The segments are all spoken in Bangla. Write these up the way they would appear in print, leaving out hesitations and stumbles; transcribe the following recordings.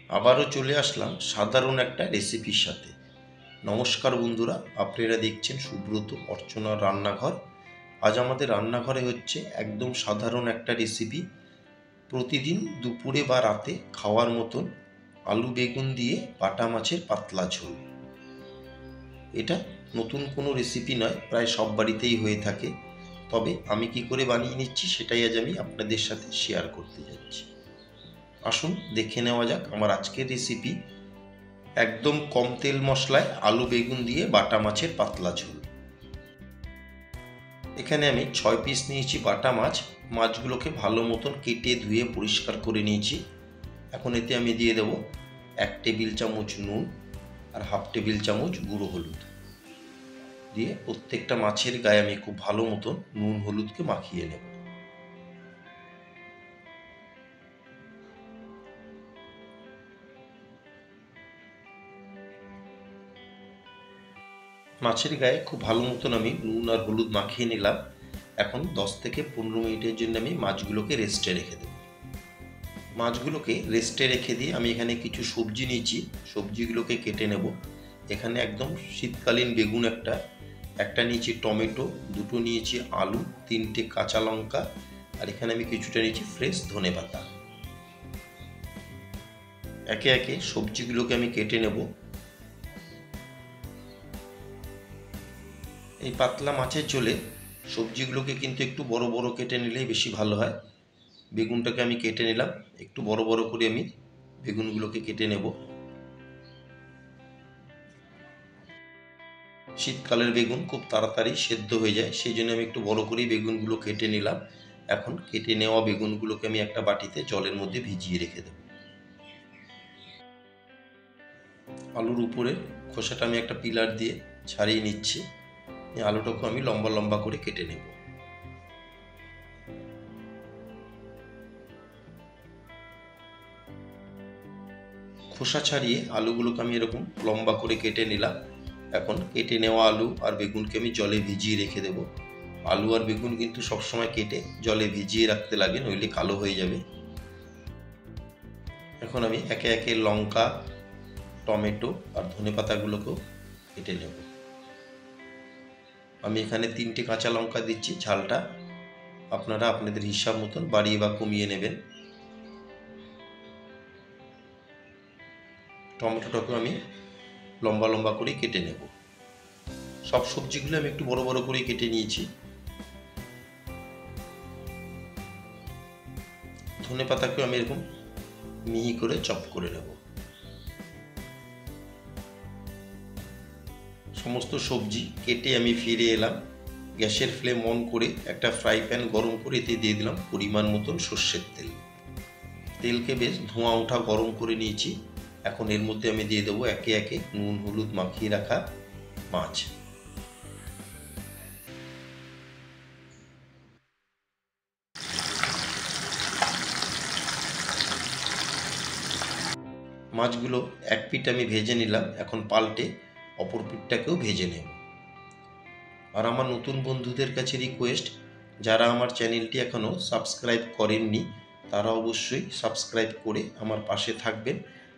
আবারও চলে আসলাম সাধারণ একটা রেসিপির সাথে। নমস্কার বন্ধুরা, আপনারা দেখছেন সুব্রত অর্চনার রান্নাঘর। আজ আমাদের রান্নাঘরে হচ্ছে একদম সাধারণ একটা রেসিপি, প্রতিদিন দুপুরে বা রাতে খাওয়ার মতন আলু বেগুন দিয়ে বাটা মাছের পাতলা ঝোল। এটা নতুন কোনো রেসিপি নয়, প্রায় সব বাড়িতেই হয়ে থাকে। তবে আমি কি করে বানিয়ে নিচ্ছি সেটাই আজ আমি আপনাদের সাথে শেয়ার করতে যাচ্ছি। আসুন দেখে নেওয়া যাক আমার আজকের রেসিপি, একদম কম তেল মশলায় আলু বেগুন দিয়ে বাটা মাছের পাতলা ঝোল। এখানে আমি 6 পিস নিয়েছি বাটা মাছ। মাছগুলোকে ভালো মতন কেটে ধুয়ে পরিষ্কার করে নিয়েছি। এখন এতে আমি দিয়ে দেব 1 টেবিল চামচ নুন আর হাফ টেবিল চামচ গুঁড়ো হলুদ দিয়ে প্রত্যেকটা মাছের গায়ে আমি খুব ভালো মতন নুন হলুদকে মাখিয়ে নেব। মাছের গায়ে খুব ভালো মতন আমি নুন আর হলুদ মাখিয়ে নিলাম। এখন 10 থেকে 15 মিনিটের জন্য আমি মাছগুলোকে রেস্টে রেখে দেব। মাছগুলোকে রেস্টে রেখে দিয়ে আমি এখানে কিছু সবজি নিয়েছি, সবজিগুলোকে কেটে নেব। এখানে একদম শীতকালীন বেগুন একটা নিয়েছি, টমেটো দুটো নিয়েছি, আলু 3টে, কাঁচা লঙ্কা, আর এখানে আমি কিছুটা নিয়েছি ফ্রেশ ধনেপাতা। একে একে সবজিগুলোকে আমি কেটে নেব। এই পাতলা মাছের ঝোলে সবজিগুলোকে কিন্তু একটু বড় বড় কেটে নিলেই বেশি ভালো হয়। বেগুনটাকে আমি কেটে নিলাম, একটু বড় বড় করে আমি বেগুনগুলোকে কেটে নেব। শীতকালের বেগুন খুব তাড়াতাড়ি সেদ্ধ হয়ে যায়, সেই জন্য আমি একটু বড় করেই বেগুনগুলো কেটে নিলাম। এখন কেটে নেওয়া বেগুনগুলোকে আমি একটা বাটিতে জলের মধ্যে ভিজিয়ে রেখে দেব। আলুর উপরে খোসাটা আমি একটা পিলার দিয়ে ছাড়িয়ে নিচ্ছি। আলুটাকে আমি লম্বা লম্বা করে কেটে নেব। খোসা ছাড়িয়ে আলুগুলোকে আমি এরকম লম্বা করে কেটে নিলাম। এখন কেটে নেওয়া আলু আর বেগুনকে আমি জলে ভিজিয়ে রেখে দেব। আলু আর বেগুন কিন্তু সবসময় কেটে জলে ভিজিয়ে রাখতে লাগে, নইলে কালো হয়ে যাবে। এখন আমি একে একে লঙ্কা, টমেটো আর ধনেপাতাগুলোকেও কেটে নেব। আমি এখানে 3টে কাঁচা লঙ্কা দিচ্ছি, ঝালটা আপনারা আপনাদের হিসাব মতন বাড়িয়ে বা কমিয়ে নেবেন। টমেটোটাকে আমি লম্বা লম্বা করে কেটে নেব। সব সবজিগুলো আমি একটু বড় বড় করে কেটে নিয়েছি। ধনেপাতাকেও আমি এরকম মিহি করে চপ করে নেব। সমস্ত সবজি কেটে আমি ফিরে এলাম। গ্যাসের ফ্লেম অন করে একটা ফ্রাই প্যান গরম করে এতে দিয়ে দিলাম পরিমাণ মতন সর্ষের তেল। তেলকে বেশ ধোঁয়া ওঠা গরম করে নিয়েছি। এখন এর মধ্যে আমি দিয়ে দেবো একে একে নুন হলুদ মাখিয়ে রাখা মাছ। মাছগুলো এক পিঠ আমি ভেজে নিলাম, এখন পাল্টে অপর পিঠটাকেও ভেজে নেব। আর আমার নতুন বন্ধুদের কাছে রিকোয়েস্ট, যারা আমার চ্যানেলটি এখনও সাবস্ক্রাইব করেননি তারা অবশ্যই সাবস্ক্রাইব করে আমার পাশে থাকবেন,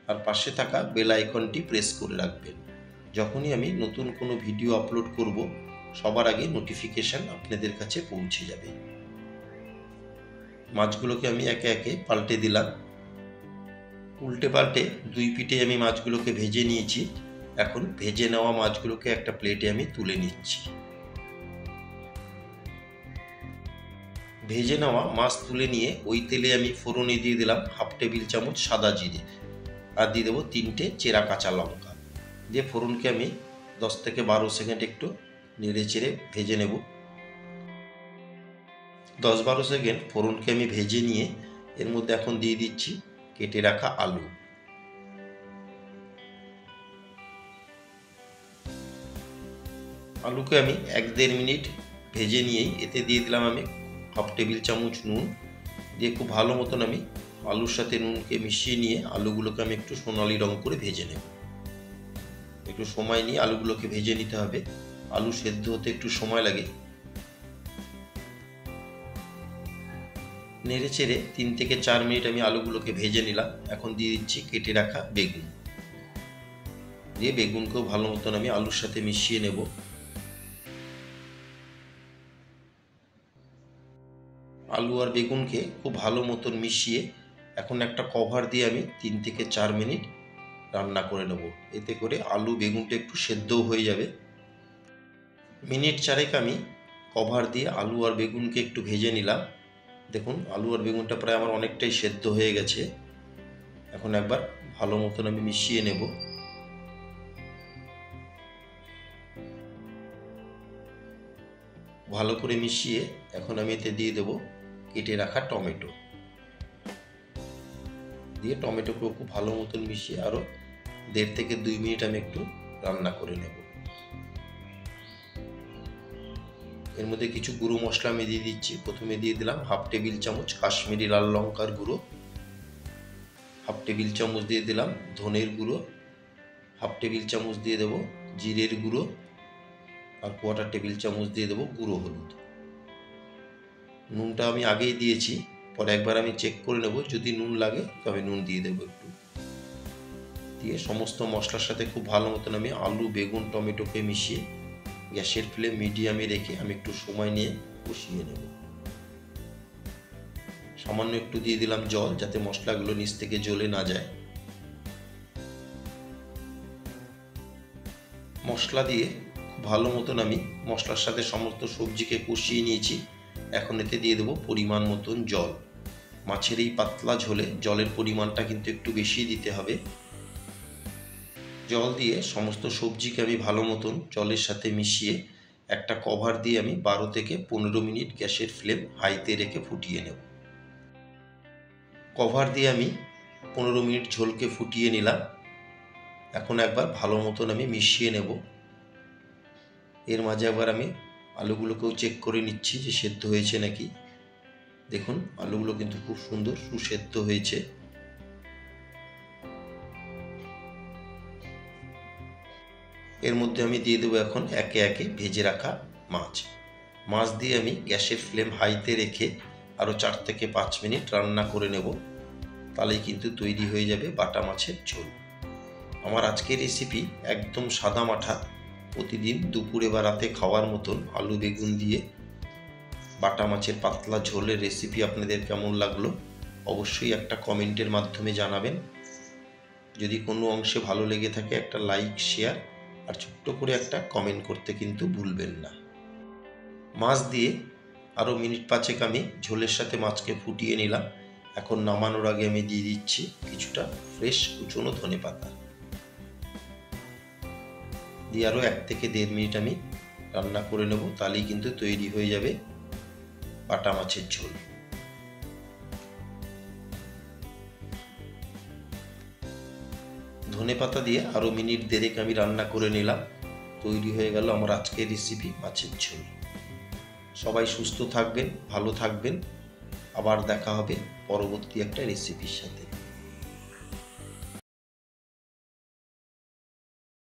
আর পাশে থাকা বেল আইকনটি প্রেস করে রাখবেন। যখনই আমি নতুন কোনো ভিডিও আপলোড করব সবার আগে নোটিফিকেশান আপনাদের কাছে পৌঁছে যাবে। মাছগুলোকে আমি একে একে পাল্টে দিলাম। উল্টে পাল্টে দুই পিঠে আমি মাছগুলোকে ভেজে নিয়েছি। এখন ভেজে নেওয়া মাছগুলোকে একটা প্লেটে আমি তুলে নিচ্ছি। ভেজে নেওয়া মাছ তুলে নিয়ে ওই তেলে আমি ফোড়নে দিয়ে দিলাম হাফ টেবিল চামচ সাদা জিরে, আর দিয়ে দেবো 3টে চেরা কাঁচা লঙ্কা। দিয়ে ফোড়নকে আমি 10 থেকে 12 সেকেন্ড একটু নেড়ে চেড়ে ভেজে নেব। 10-12 সেকেন্ড ফোড়নকে আমি ভেজে নিয়ে এর মধ্যে এখন দিয়ে দিচ্ছি কেটে রাখা আলু। আলুকে আমি 1-1.5 মিনিট ভেজে নিয়েই এতে দিয়ে দিলাম আমি হাফ টেবিল চামচ নুন। দিয়ে খুব ভালো মতন আমি আলুর সাথে নুনকে মিশিয়ে নিয়ে আলুগুলোকে আমি একটু সোনালি রং করে ভেজে নেব। একটু সময় নিয়ে আলুগুলোকে ভেজে নিতে হবে, আলু সেদ্ধ হতে একটু সময় লাগে। নেড়ে চেড়ে 3 থেকে 4 মিনিট আমি আলুগুলোকে ভেজে নিলাম। এখন দিয়ে দিচ্ছি কেটে রাখা বেগুন। দিয়ে বেগুনকেও ভালো মতন আমি আলুর সাথে মিশিয়ে নেব। আলু আর বেগুনকে খুব ভালো মতন মিশিয়ে এখন একটা কভার দিয়ে আমি 3 থেকে 4 মিনিট রান্না করে নেব। এতে করে আলু বেগুনটা একটু সেদ্ধও হয়ে যাবে। মিনিট 4 আমি কভার দিয়ে আলু আর বেগুনকে একটু ভেজে নিলাম। দেখুন আলু আর বেগুনটা প্রায় আমার অনেকটাই সেদ্ধ হয়ে গেছে। এখন একবার ভালো মতন আমি মিশিয়ে নেব। ভালো করে মিশিয়ে এখন আমি এতে দিয়ে দেব কেটে রাখা টমেটো। দিয়ে টমেটোকেও খুব ভালো মতন মিশিয়ে আরও 1.5 থেকে 2 মিনিট আমি একটু রান্না করে নেব। এর মধ্যে কিছু গুঁড়ো মশলা আমি দিয়ে দিচ্ছি। প্রথমে দিয়ে দিলাম 1/2 টেবিল চামচ কাশ্মীরি লাল লঙ্কার গুঁড়ো, 1/2 টেবিল চামচ দিয়ে দিলাম ধনের গুঁড়ো, 1/2 টেবিল চামচ দিয়ে দেব জিরের গুঁড়ো, আর 1/4 টেবিল চামচ দিয়ে দেব গুঁড়ো হলুদ। নুনটা আমি আগেই দিয়েছি, পরে একবার আমি চেক করে নেব, যদি নুন লাগে তবে নুন দিয়ে দেবো একটু। দিয়ে সমস্ত মশলার সাথে খুব ভালো মতন আমি আলু বেগুন টমেটোকে মিশিয়ে গ্যাসের ফ্লেম মিডিয়ামে রেখে আমি একটু সময় নিয়ে কষিয়ে নেব। সামান্য একটু দিয়ে দিলাম জল, যাতে মশলাগুলো নিচ থেকে জ্বলে না যায়। মশলা দিয়ে খুব ভালো মতন আমি মশলার সাথে সমস্ত সবজিকে কষিয়ে নিয়েছি। এখন এতে দিয়ে দেবো পরিমাণ মতন জল। মাছের এই পাতলা ঝোলে জলের পরিমাণটা কিন্তু একটু বেশি দিতে হবে। জল দিয়ে সমস্ত সবজিকে আমি ভালো মতন জলের সাথে মিশিয়ে একটা কভার দিয়ে আমি 12 থেকে 15 মিনিট গ্যাসের ফ্লেম হাইতে রেখে ফুটিয়ে নেব। কভার দিয়ে আমি 15 মিনিট ঝোলকে ফুটিয়ে নিলাম। এখন একবার ভালো মতন আমি মিশিয়ে নেব। এর মাঝে একবার আমি আলুগুলোকেও চেক করে নিচ্ছি যে সেদ্ধ হয়েছে নাকি। দেখুন আলুগুলো কিন্তু খুব সুন্দর সুসেদ্ধ হয়েছে। এর মধ্যে আমি দিয়ে দেবো এখন একে একে ভেজে রাখা মাছ। মাছ দিয়ে আমি গ্যাসের ফ্লেম হাইতে রেখে আরও 4 থেকে 5 মিনিট রান্না করে নেব। তাহলেই কিন্তু তৈরি হয়ে যাবে বাটা মাছের ঝোল। আমার আজকের রেসিপি একদম সাদা মাঠা, প্রতিদিন দুপুরে বা রাতে খাওয়ার মতন আলু বেগুন দিয়ে বাটা মাছের পাতলা ঝোলের রেসিপি আপনাদের কেমন লাগলো অবশ্যই একটা কমেন্টের মাধ্যমে জানাবেন। যদি কোনো অংশে ভালো লেগে থাকে একটা লাইক শেয়ার আর ছোট্ট করে একটা কমেন্ট করতে কিন্তু ভুলবেন না। মাছ দিয়ে আরও মিনিট 5 আমি ঝোলের সাথে মাছকে ফুটিয়ে নিলাম। এখন নামানোর আগে আমি দিয়ে দিচ্ছি কিছুটা ফ্রেশ কুচনো ধনেপাতা। দিয়ে আরও 1 থেকে 1.5 মিনিট আমি রান্না করে নেব। তাহলেই কিন্তু তৈরি হয়ে যাবে বাটা মাছের ঝোল। ধনেপাতা দিয়ে আরও মিনিট 1.5 আমি রান্না করে নিলাম। তৈরি হয়ে গেল আমার আজকের রেসিপি মাছের ঝোল। সবাই সুস্থ থাকবেন, ভালো থাকবেন। আবার দেখা হবে পরবর্তী একটা রেসিপির সাথে।